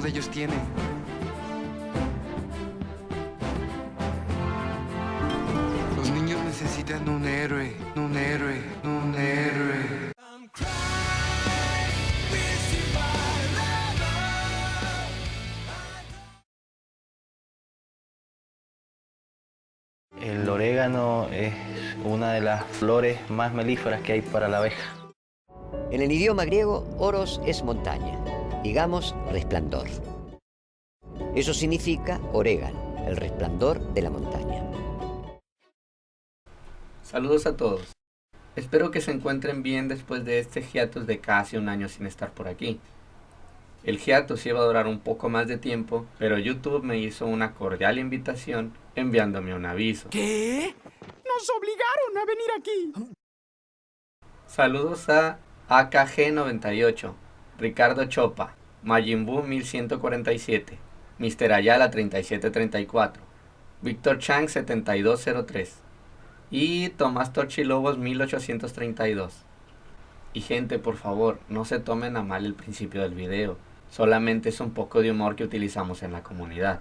ninguno de ellos tiene. Los niños necesitan un héroe, un héroe, un héroe. El orégano es una de las flores más melíferas que hay para la abeja. En el idioma griego, oros es montaña, digamos resplandor. Eso significa orégano, el resplandor de la montaña. Saludos a todos. Espero que se encuentren bien después de este hiatus de casi un año sin estar por aquí. El hiatus iba a durar un poco más de tiempo, pero YouTube me hizo una cordial invitación enviándome un aviso. ¿Qué? Nos obligaron a venir aquí. Saludos a AKG98, Ricardo Chopa, Majin Buu 1147, Mr. Ayala 3734, Víctor Chang 7203 y Tomás Torchilobos 1832. Y gente, por favor, no se tomen a mal el principio del video, solamente es un poco de humor que utilizamos en la comunidad.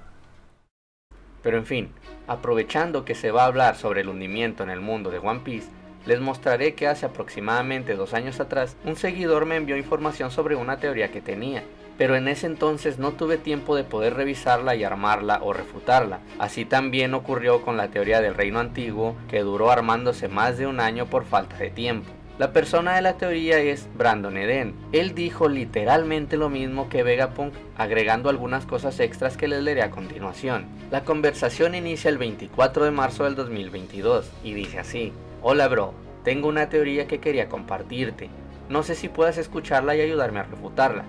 Pero en fin, aprovechando que se va a hablar sobre el hundimiento en el mundo de One Piece, les mostraré que hace aproximadamente 2 años atrás, un seguidor me envió información sobre una teoría que tenía, pero en ese entonces no tuve tiempo de poder revisarla y armarla o refutarla. Así también ocurrió con la teoría del reino antiguo, que duró armándose más de un año por falta de tiempo. La persona de la teoría es Brandon Eden. Él dijo literalmente lo mismo que Vegapunk, agregando algunas cosas extras que les leeré a continuación. La conversación inicia el 24 de marzo del 2022 y dice así: Hola bro, tengo una teoría que quería compartirte. No sé si puedas escucharla y ayudarme a refutarla.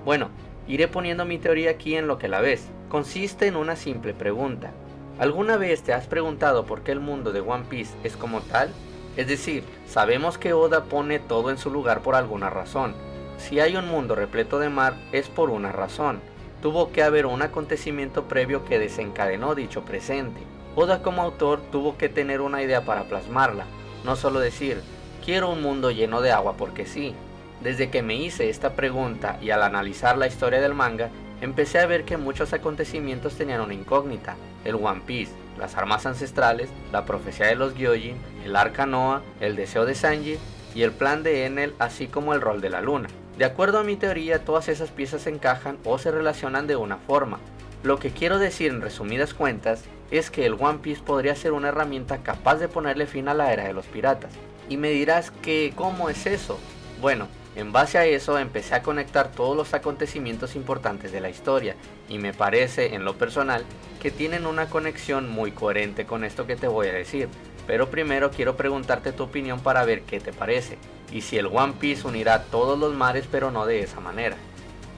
Bueno, iré poniendo mi teoría aquí en lo que la ves. Consiste en una simple pregunta. ¿Alguna vez te has preguntado por qué el mundo de One Piece es como tal? Es decir, sabemos que Oda pone todo en su lugar por alguna razón. Si hay un mundo repleto de mar, es por una razón. Tuvo que haber un acontecimiento previo que desencadenó dicho presente. Oda como autor tuvo que tener una idea para plasmarla, no solo decir, quiero un mundo lleno de agua porque sí. Desde que me hice esta pregunta y al analizar la historia del manga, empecé a ver que muchos acontecimientos tenían una incógnita: el One Piece, las armas ancestrales, la profecía de los Gyojin, el arca Noah, el deseo de Sanji y el plan de Enel, así como el rol de la luna. De acuerdo a mi teoría, todas esas piezas encajan o se relacionan de una forma. Lo que quiero decir en resumidas cuentas es que el One Piece podría ser una herramienta capaz de ponerle fin a la era de los piratas. Y me dirás que ¿cómo es eso? Bueno, en base a eso empecé a conectar todos los acontecimientos importantes de la historia y me parece, en lo personal, que tienen una conexión muy coherente con esto que te voy a decir. Pero primero quiero preguntarte tu opinión para ver qué te parece y si el One Piece unirá todos los mares, pero no de esa manera.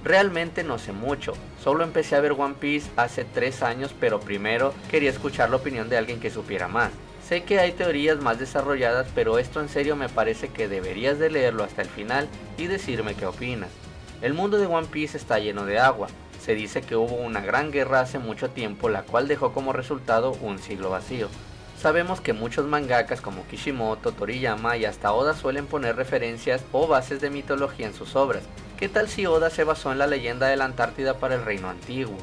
Realmente no sé mucho, solo empecé a ver One Piece hace 3 años, pero primero quería escuchar la opinión de alguien que supiera más. Sé que hay teorías más desarrolladas, pero esto en serio me parece que deberías de leerlo hasta el final y decirme qué opinas. El mundo de One Piece está lleno de agua. Se dice que hubo una gran guerra hace mucho tiempo, la cual dejó como resultado un siglo vacío. Sabemos que muchos mangakas como Kishimoto, Toriyama y hasta Oda suelen poner referencias o bases de mitología en sus obras. ¿Qué tal si Oda se basó en la leyenda de la Antártida para el reino antiguo?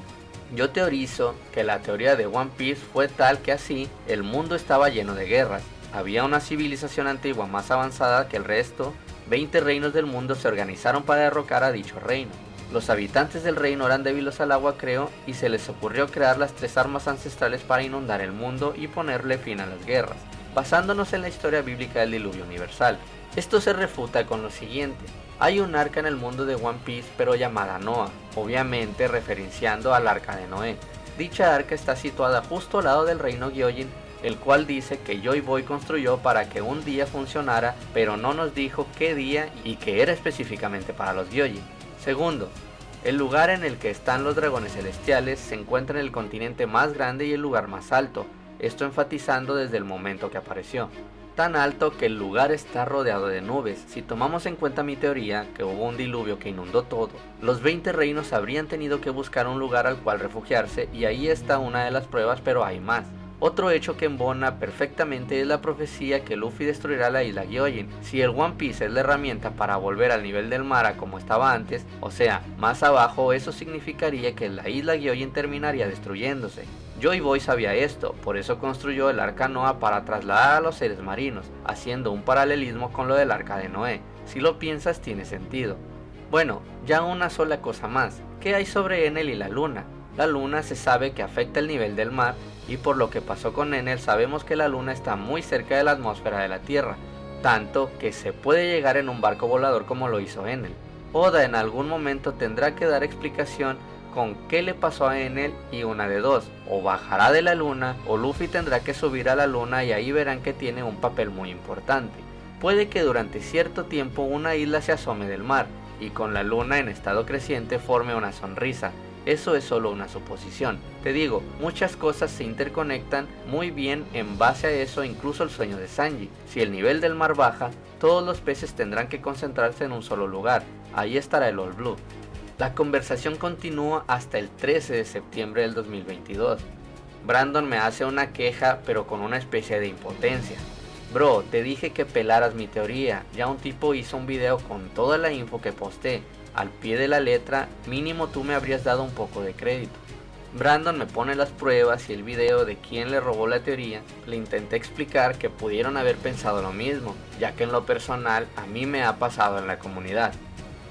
Yo teorizo que la teoría de One Piece fue tal que así el mundo estaba lleno de guerras. Había una civilización antigua más avanzada que el resto, 20 reinos del mundo se organizaron para derrocar a dicho reino. Los habitantes del reino eran débiles al agua, creo, y se les ocurrió crear las 3 armas ancestrales para inundar el mundo y ponerle fin a las guerras, basándonos en la historia bíblica del diluvio universal. Esto se refuta con lo siguiente: hay un arca en el mundo de One Piece, pero llamada Noah, obviamente referenciando al arca de Noé. Dicha arca está situada justo al lado del reino Gyojin, el cual dice que Joy Boy construyó para que un día funcionara, pero no nos dijo qué día y que era específicamente para los Gyojin. Segundo, el lugar en el que están los dragones celestiales se encuentra en el continente más grande y el lugar más alto, esto enfatizando desde el momento que apareció. Tan alto que el lugar está rodeado de nubes. Si tomamos en cuenta mi teoría, que hubo un diluvio que inundó todo, los 20 reinos habrían tenido que buscar un lugar al cual refugiarse, y ahí está una de las pruebas, pero hay más. Otro hecho que embona perfectamente es la profecía que Luffy destruirá la isla Gyojin. Si el One Piece es la herramienta para volver al nivel del mar a como estaba antes, o sea, más abajo, eso significaría que la isla Gyojin terminaría destruyéndose. Joy Boy sabía esto, por eso construyó el Arca Noah para trasladar a los seres marinos, haciendo un paralelismo con lo del Arca de Noé. Si lo piensas, tiene sentido. Bueno, ya una sola cosa más. ¿Qué hay sobre Enel y la luna? La luna se sabe que afecta el nivel del mar, y por lo que pasó con Enel sabemos que la luna está muy cerca de la atmósfera de la Tierra, tanto que se puede llegar en un barco volador como lo hizo Enel. Oda en algún momento tendrá que dar explicación con qué le pasó a Enel, y una de dos, o bajará de la luna o Luffy tendrá que subir a la luna, y ahí verán que tiene un papel muy importante. Puede que durante cierto tiempo una isla se asome del mar y con la luna en estado creciente forme una sonrisa. Eso es solo una suposición. Te digo, muchas cosas se interconectan muy bien en base a eso, incluso el sueño de Sanji. Si el nivel del mar baja, todos los peces tendrán que concentrarse en un solo lugar. Ahí estará el All Blue. La conversación continúa hasta el 13 de septiembre del 2022. Brandon me hace una queja, pero con una especie de impotencia. Bro, te dije que pelaras mi teoría. Ya un tipo hizo un video con toda la info que posté. Al pie de la letra, mínimo tú me habrías dado un poco de crédito. Brandon me pone las pruebas y el video de quién le robó la teoría. Le intenté explicar que pudieron haber pensado lo mismo, ya que en lo personal a mí me ha pasado en la comunidad.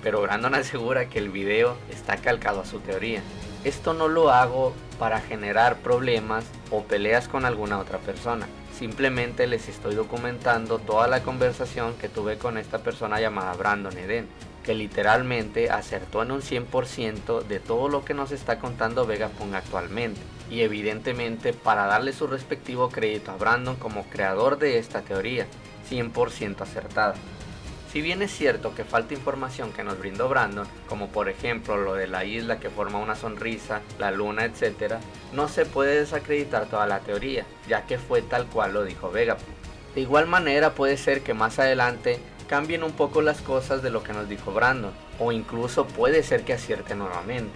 Pero Brandon asegura que el video está calcado a su teoría. Esto no lo hago para generar problemas o peleas con alguna otra persona. Simplemente les estoy documentando toda la conversación que tuve con esta persona llamada Brandon Eden, que literalmente acertó en un 100% de todo lo que nos está contando Vegapunk actualmente. Y evidentemente para darle su respectivo crédito a Brandon como creador de esta teoría, 100% acertada. Si bien es cierto que falta información que nos brindó Brandon, como por ejemplo lo de la isla que forma una sonrisa, la luna, etc., no se puede desacreditar toda la teoría, ya que fue tal cual lo dijo Vegapunk. De igual manera puede ser que más adelante cambien un poco las cosas de lo que nos dijo Brandon, o incluso puede ser que acierte nuevamente.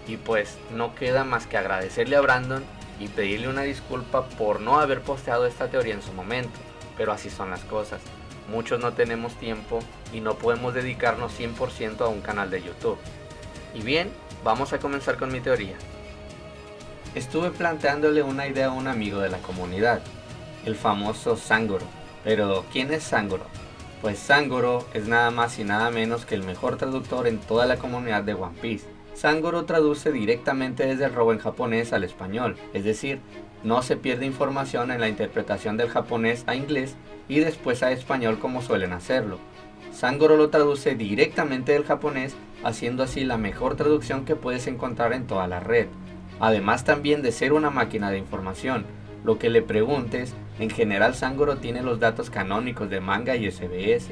Y pues no queda más que agradecerle a Brandon y pedirle una disculpa por no haber posteado esta teoría en su momento, pero así son las cosas. Muchos no tenemos tiempo y no podemos dedicarnos 100% a un canal de YouTube. Y bien, vamos a comenzar con mi teoría. Estuve planteándole una idea a un amigo de la comunidad, el famoso Sangoro. Pero, ¿quién es Sangoro? Pues Sangoro es nada más y nada menos que el mejor traductor en toda la comunidad de One Piece. Sangoro traduce directamente desde el robo en japonés al español, es decir, no se pierde información en la interpretación del japonés a inglés y después a español como suelen hacerlo. Sangoro lo traduce directamente del japonés, haciendo así la mejor traducción que puedes encontrar en toda la red. Además también de ser una máquina de información, lo que le preguntes, en general Sangoro tiene los datos canónicos de manga y SBS.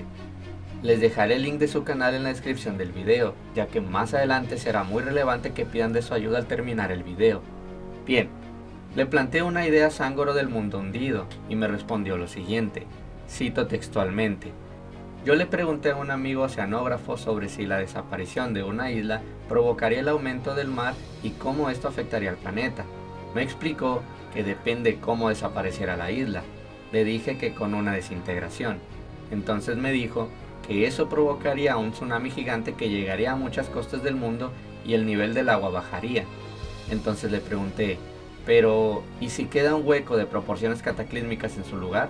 Les dejaré el link de su canal en la descripción del video, ya que más adelante será muy relevante que pidan de su ayuda al terminar el video. Bien, le planteé una idea a Sangoro del mundo hundido y me respondió lo siguiente, cito textualmente. Yo le pregunté a un amigo oceanógrafo sobre si la desaparición de una isla provocaría el aumento del mar y cómo esto afectaría al planeta. Me explicó que depende cómo desapareciera la isla. Le dije que con una desintegración. Entonces me dijo que eso provocaría un tsunami gigante que llegaría a muchas costas del mundo y el nivel del agua bajaría. Entonces le pregunté, pero ¿y si queda un hueco de proporciones cataclísmicas en su lugar?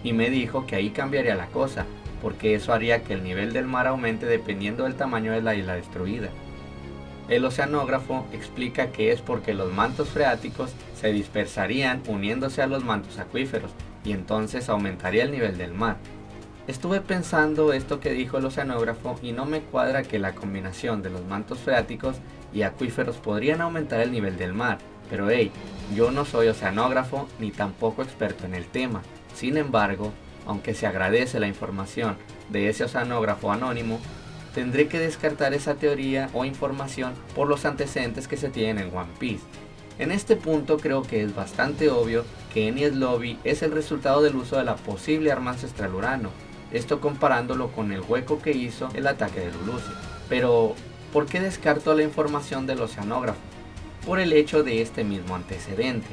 Y me dijo que ahí cambiaría la cosa, porque eso haría que el nivel del mar aumente dependiendo del tamaño de la isla destruida. El oceanógrafo explica que es porque los mantos freáticos se dispersarían uniéndose a los mantos acuíferos y entonces aumentaría el nivel del mar. Estuve pensando esto que dijo el oceanógrafo y no me cuadra que la combinación de los mantos freáticos y acuíferos podrían aumentar el nivel del mar, pero hey, yo no soy oceanógrafo ni tampoco experto en el tema. Sin embargo, aunque se agradece la información de ese oceanógrafo anónimo, tendré que descartar esa teoría o información por los antecedentes que se tienen en One Piece. En este punto creo que es bastante obvio que Enies Lobby es el resultado del uso de la posible arma ancestral Urano, esto comparándolo con el hueco que hizo el ataque de Lulusia. Pero, ¿por qué descarto la información del oceanógrafo? Por el hecho de este mismo antecedente.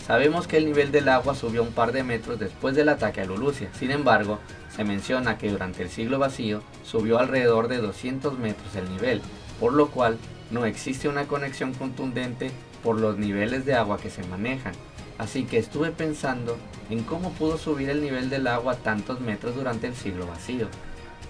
Sabemos que el nivel del agua subió un par de metros después del ataque a Lulusia. Sin embargo, se menciona que durante el siglo vacío subió alrededor de 200 metros el nivel, por lo cual no existe una conexión contundente por los niveles de agua que se manejan. Así que estuve pensando en cómo pudo subir el nivel del agua tantos metros durante el siglo vacío.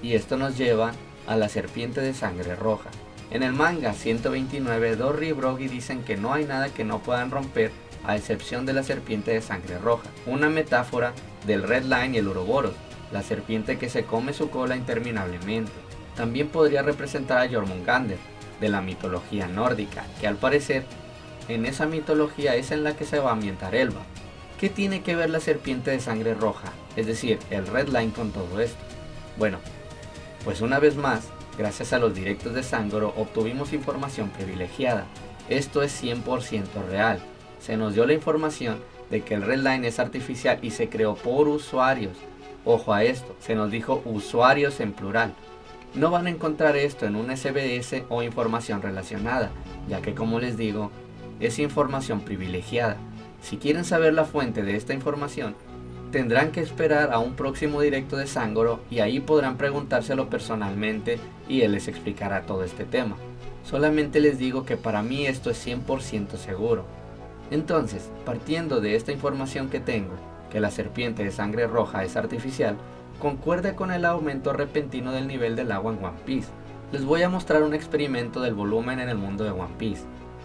Y esto nos lleva a la serpiente de sangre roja. En el manga 129, Dory y Broggy dicen que no hay nada que no puedan romper a excepción de la serpiente de sangre roja, una metáfora del Red Line y el Uroboros, la serpiente que se come su cola interminablemente. También podría representar a Jormungandr, de la mitología nórdica, que al parecer en esa mitología es en la que se va a ambientar Elba. ¿Qué tiene que ver la serpiente de sangre roja, es decir, el Red Line, con todo esto? Bueno, pues una vez más, gracias a los directos de Sangoro obtuvimos información privilegiada. Esto es 100% real. Se nos dio la información de que el Red Line es artificial y se creó por usuarios. Ojo a esto, se nos dijo usuarios en plural. No van a encontrar esto en un SBS o información relacionada, ya que, como les digo, es información privilegiada. Si quieren saber la fuente de esta información, tendrán que esperar a un próximo directo de Sangoro y ahí podrán preguntárselo personalmente y él les explicará todo este tema. Solamente les digo que para mí esto es 100% seguro. Entonces, partiendo de esta información que tengo, que la serpiente de sangre roja es artificial, concuerda con el aumento repentino del nivel del agua en One Piece. Les voy a mostrar un experimento del volumen en el mundo de One Piece.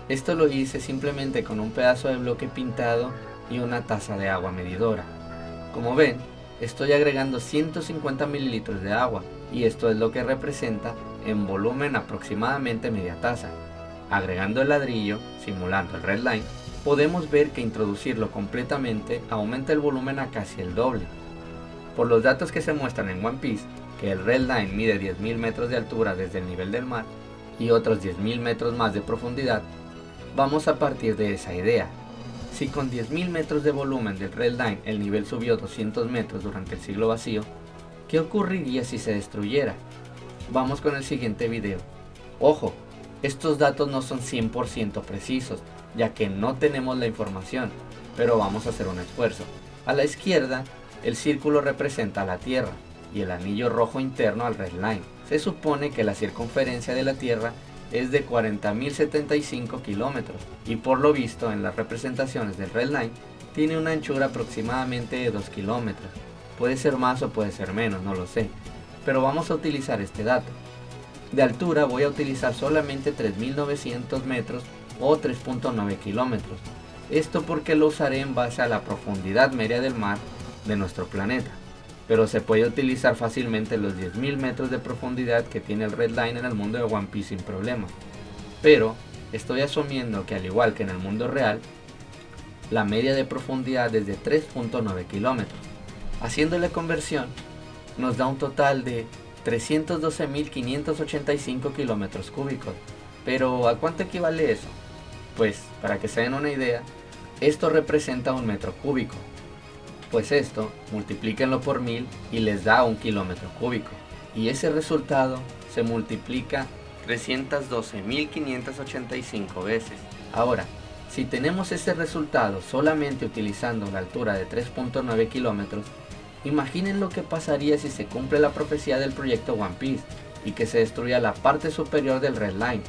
Esto lo hice simplemente con un pedazo de bloque pintado y una taza de agua medidora. Como ven, estoy agregando 150 mililitros de agua y esto es lo que representa en volumen aproximadamente media taza. Agregando el ladrillo, simulando el Red Line, podemos ver que introducirlo completamente aumenta el volumen a casi el doble. Por los datos que se muestran en One Piece, que el Red Line mide 10.000 metros de altura desde el nivel del mar y otros 10.000 metros más de profundidad, vamos a partir de esa idea. Si con 10.000 metros de volumen del Red Line el nivel subió 200 metros durante el siglo vacío, ¿qué ocurriría si se destruyera? Vamos con el siguiente video. Ojo, estos datos no son 100% precisos, ya que no tenemos la información, pero vamos a hacer un esfuerzo. A la izquierda, el círculo representa a la Tierra y el anillo rojo interno al Red Line. Se supone que la circunferencia de la Tierra es de 40.075 kilómetros y por lo visto en las representaciones del Red Line tiene una anchura aproximadamente de 2 kilómetros. Puede ser más o puede ser menos, no lo sé, pero vamos a utilizar este dato. De altura voy a utilizar solamente 3.900 metros o 3.9 kilómetros. Esto porque lo usaré en base a la profundidad media del mar de nuestro planeta, pero se puede utilizar fácilmente los 10.000 metros de profundidad que tiene el Red Line en el mundo de One Piece sin problema. Pero estoy asumiendo que al igual que en el mundo real, la media de profundidad es de 3.9 kilómetros. Haciéndole conversión, nos da un total de 312.585 kilómetros cúbicos. Pero ¿a cuánto equivale eso? Pues, para que se den una idea, esto representa un metro cúbico. Pues esto, multiplíquenlo por 1000 y les da 1 kilómetro cúbico. Y ese resultado se multiplica 312.585 veces. Ahora, si tenemos ese resultado solamente utilizando la altura de 3.9 kilómetros, imaginen lo que pasaría si se cumple la profecía del proyecto One Piece y que se destruya la parte superior del Red Line.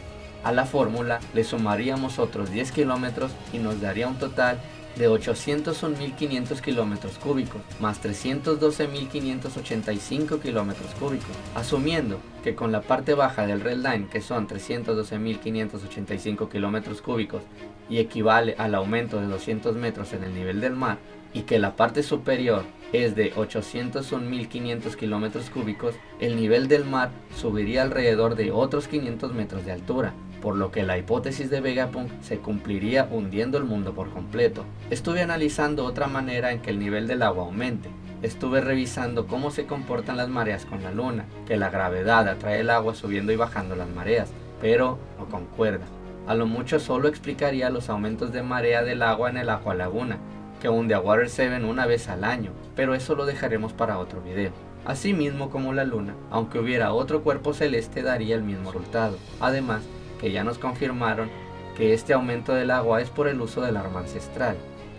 A la fórmula le sumaríamos otros 10 kilómetros y nos daría un total de 801.500 kilómetros cúbicos más 312.585 kilómetros cúbicos, asumiendo que con la parte baja del Red Line, que son 312.585 kilómetros cúbicos y equivale al aumento de 200 metros en el nivel del mar, y que la parte superior es de 801.500 kilómetros cúbicos, el nivel del mar subiría alrededor de otros 500 metros de altura, por lo que la hipótesis de Vegapunk se cumpliría hundiendo el mundo por completo. Estuve analizando otra manera en que el nivel del agua aumente. Estuve revisando cómo se comportan las mareas con la luna, que la gravedad atrae el agua subiendo y bajando las mareas, pero no concuerda. A lo mucho solo explicaría los aumentos de marea del agua en el Aqua Laguna, que hunde a Water 7 una vez al año, pero eso lo dejaremos para otro video. Asimismo como la luna, aunque hubiera otro cuerpo celeste, daría el mismo resultado. Además, que ya nos confirmaron que este aumento del agua es por el uso del arma ancestral.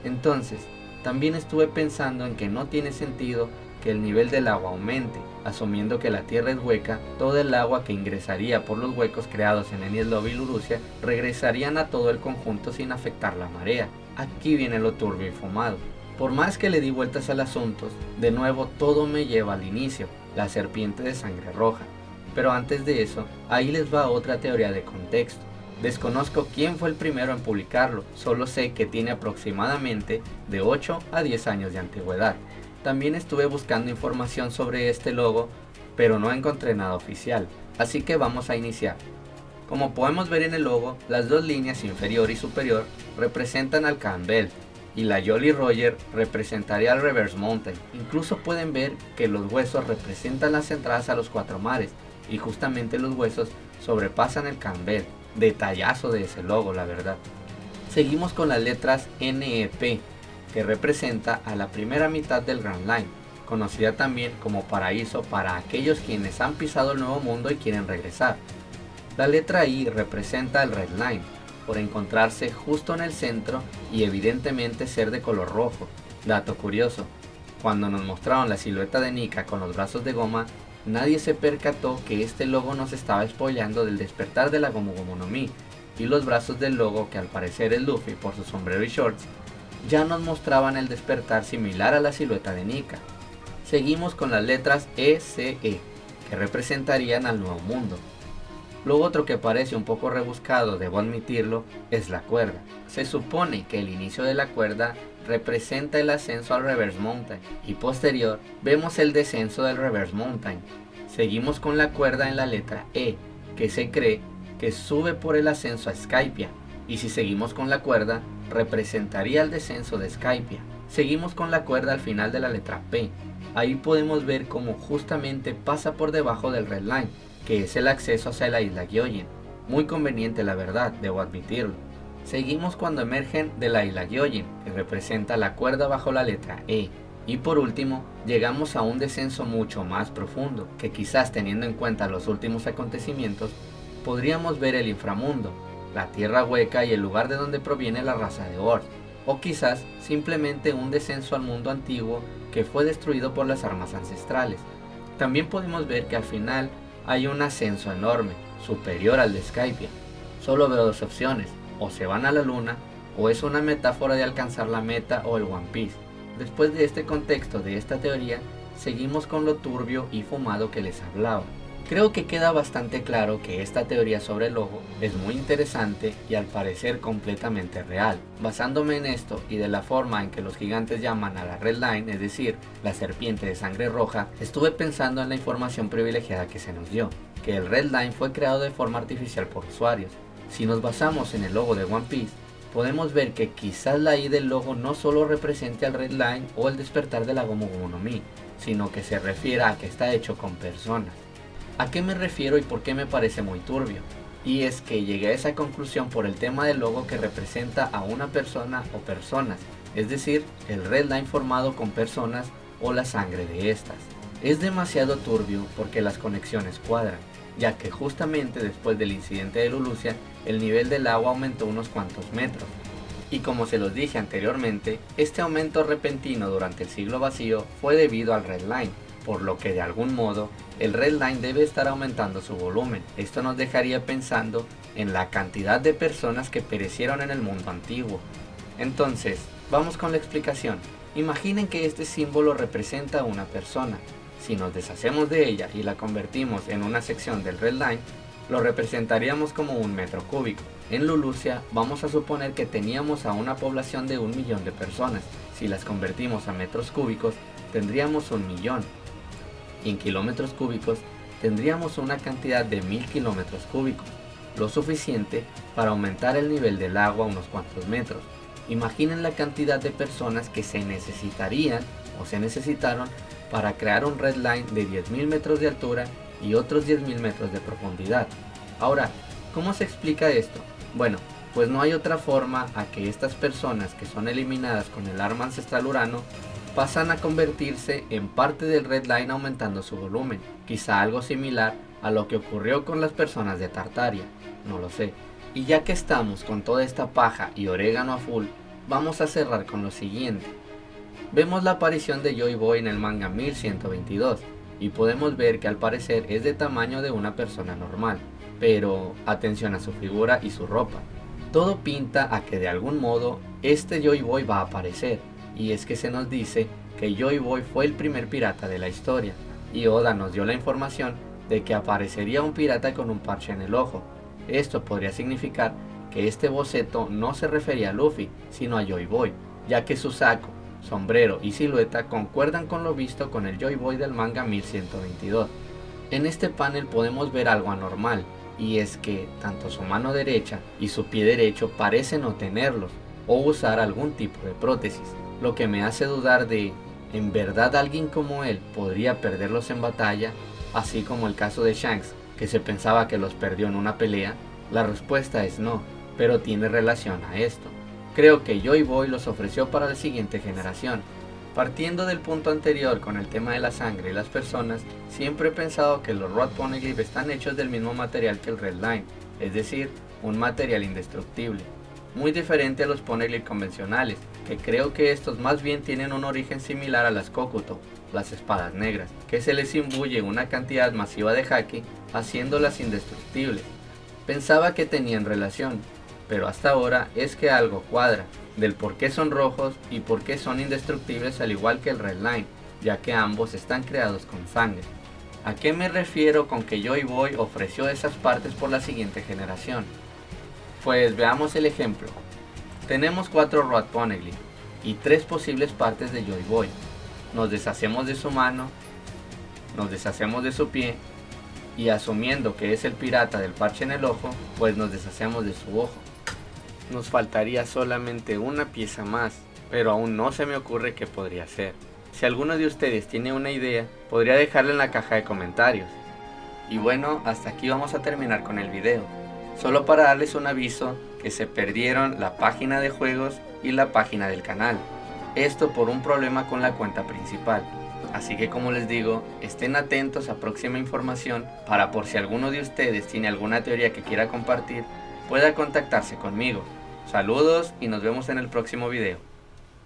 Entonces, también estuve pensando en que no tiene sentido que el nivel del agua aumente. Asumiendo que la Tierra es hueca, todo el agua que ingresaría por los huecos creados en Enies Lobby y Lulusia regresarían a todo el conjunto sin afectar la marea. Aquí viene lo turbio y fumado. Por más que le di vueltas al asunto, de nuevo todo me lleva al inicio, la serpiente de sangre roja. Pero antes de eso, ahí les va otra teoría de contexto. Desconozco quién fue el primero en publicarlo, solo sé que tiene aproximadamente de 8 a 10 años de antigüedad. También estuve buscando información sobre este logo, pero no encontré nada oficial, así que vamos a iniciar. Como podemos ver en el logo, las dos líneas inferior y superior representan al Campbell, y la Jolly Roger representaría al Reverse Mountain. Incluso pueden ver que los huesos representan las entradas a los 4 mares, y justamente los huesos sobrepasan el Campbell. Detallazo de ese logo, la verdad. Seguimos con las letras NEP, que representa a la primera mitad del Grand Line, conocida también como paraíso para aquellos quienes han pisado el nuevo mundo y quieren regresar. La letra I representa el Red Line, por encontrarse justo en el centro y evidentemente ser de color rojo. Dato curioso, cuando nos mostraron la silueta de Nika con los brazos de goma, nadie se percató que este logo nos estaba spoileando del despertar de la Gomu Gomu no Mi, y los brazos del logo, que al parecer es Luffy por su sombrero y shorts, ya nos mostraban el despertar similar a la silueta de Nika. Seguimos con las letras ECE, que representarían al nuevo mundo. Lo otro que parece un poco rebuscado, debo admitirlo, es la cuerda. Se supone que el inicio de la cuerda representa el ascenso al Reverse Mountain y posterior vemos el descenso del Reverse Mountain. Seguimos con la cuerda en la letra E, que se cree que sube por el ascenso a Skypiea, y si seguimos con la cuerda representaría el descenso de Skypiea. Seguimos con la cuerda al final de la letra P. Ahí podemos ver cómo justamente pasa por debajo del Red Line, que es el acceso hacia la isla Gyojin. Muy conveniente, la verdad, debo admitirlo. Seguimos cuando emergen de la isla Gyojin, que representa la cuerda bajo la letra E. Y por último, llegamos a un descenso mucho más profundo, que quizás teniendo en cuenta los últimos acontecimientos, podríamos ver el inframundo, la tierra hueca y el lugar de donde proviene la raza de Ord, o quizás simplemente un descenso al mundo antiguo que fue destruido por las armas ancestrales. También podemos ver que al final hay un ascenso enorme, superior al de Skypiea. Solo veo dos opciones, o se van a la luna, o es una metáfora de alcanzar la meta o el One Piece. Después de este contexto de esta teoría, seguimos con lo turbio y fumado que les hablaba. Creo que queda bastante claro que esta teoría sobre el logo es muy interesante y al parecer completamente real. Basándome en esto y de la forma en que los gigantes llaman a la Red Line, es decir, la serpiente de sangre roja, estuve pensando en la información privilegiada que se nos dio, que el Red Line fue creado de forma artificial por usuarios. Si nos basamos en el logo de One Piece, podemos ver que quizás la I del logo no solo represente al Red Line o el despertar de la Gomu Gomu no Mi, sino que se refiera a que está hecho con personas. ¿A qué me refiero y por qué me parece muy turbio? Y es que llegué a esa conclusión por el tema del logo que representa a una persona o personas, es decir, el Red Line formado con personas o la sangre de estas. Es demasiado turbio porque las conexiones cuadran, ya que justamente después del incidente de Lulusia, el nivel del agua aumentó unos cuantos metros. Y como se los dije anteriormente, este aumento repentino durante el siglo vacío fue debido al Red Line, por lo que de algún modo el Red Line debe estar aumentando su volumen. Esto nos dejaría pensando en la cantidad de personas que perecieron en el mundo antiguo. Entonces, vamos con la explicación. Imaginen que este símbolo representa a una persona. Si nos deshacemos de ella y la convertimos en una sección del Red Line, lo representaríamos como 1 metro cúbico. En Lulusia vamos a suponer que teníamos a una población de 1 millón de personas. Si las convertimos a metros cúbicos, tendríamos 1 millón. Y en kilómetros cúbicos tendríamos una cantidad de 1000 kilómetros cúbicos, lo suficiente para aumentar el nivel del agua unos cuantos metros. Imaginen la cantidad de personas que se necesitarían o se necesitaron para crear un Red Line de 10.000 metros de altura y otros 10.000 metros de profundidad. Ahora, ¿cómo se explica esto? Bueno, pues no hay otra forma a que estas personas que son eliminadas con el arma ancestral Urano pasan a convertirse en parte del Red Line aumentando su volumen, quizá algo similar a lo que ocurrió con las personas de Tartaria, no lo sé. Y ya que estamos con toda esta paja y orégano a full, vamos a cerrar con lo siguiente. Vemos la aparición de Joy Boy en el manga 1122 y podemos ver que al parecer es de tamaño de una persona normal, pero atención a su figura y su ropa. Todo pinta a que de algún modo este Joy Boy va a aparecer, y es que se nos dice que Joy Boy fue el primer pirata de la historia, y Oda nos dio la información de que aparecería un pirata con un parche en el ojo. Esto podría significar que este boceto no se refería a Luffy, sino a Joy Boy, ya que su saco, sombrero y silueta concuerdan con lo visto con el Joy Boy del manga 1122. En este panel podemos ver algo anormal, y es que tanto su mano derecha y su pie derecho parecen no tenerlos, o usar algún tipo de prótesis, lo que me hace dudar de, ¿en verdad alguien como él podría perderlos en batalla? Así como el caso de Shanks, que se pensaba que los perdió en una pelea. La respuesta es no, pero tiene relación a esto. Creo que Joy Boy los ofreció para la siguiente generación. Partiendo del punto anterior con el tema de la sangre y las personas, siempre he pensado que los Rod Poneglyph están hechos del mismo material que el Red Line, es decir, un material indestructible. Muy diferente a los Poneglyph convencionales, que creo que estos más bien tienen un origen similar a las Kokuto, las espadas negras, que se les imbuye una cantidad masiva de haki, haciéndolas indestructibles. Pensaba que tenían relación, pero hasta ahora es que algo cuadra, del por qué son rojos y por qué son indestructibles al igual que el Red Line, ya que ambos están creados con sangre. ¿A qué me refiero con que Joy Boy ofreció esas partes por la siguiente generación? Pues veamos el ejemplo. Tenemos 4 Rod Poneglyph y 3 posibles partes de Joy Boy. Nos deshacemos de su mano, nos deshacemos de su pie, y asumiendo que es el pirata del parche en el ojo, pues nos deshacemos de su ojo. Nos faltaría solamente una pieza más, pero aún no se me ocurre qué podría ser. Si alguno de ustedes tiene una idea, podría dejarla en la caja de comentarios. Y bueno, hasta aquí vamos a terminar con el video. Solo para darles un aviso que se perdieron la página de juegos y la página del canal. Esto por un problema con la cuenta principal. Así que como les digo, estén atentos a próxima información para por si alguno de ustedes tiene alguna teoría que quiera compartir, pueda contactarse conmigo. Saludos y nos vemos en el próximo video.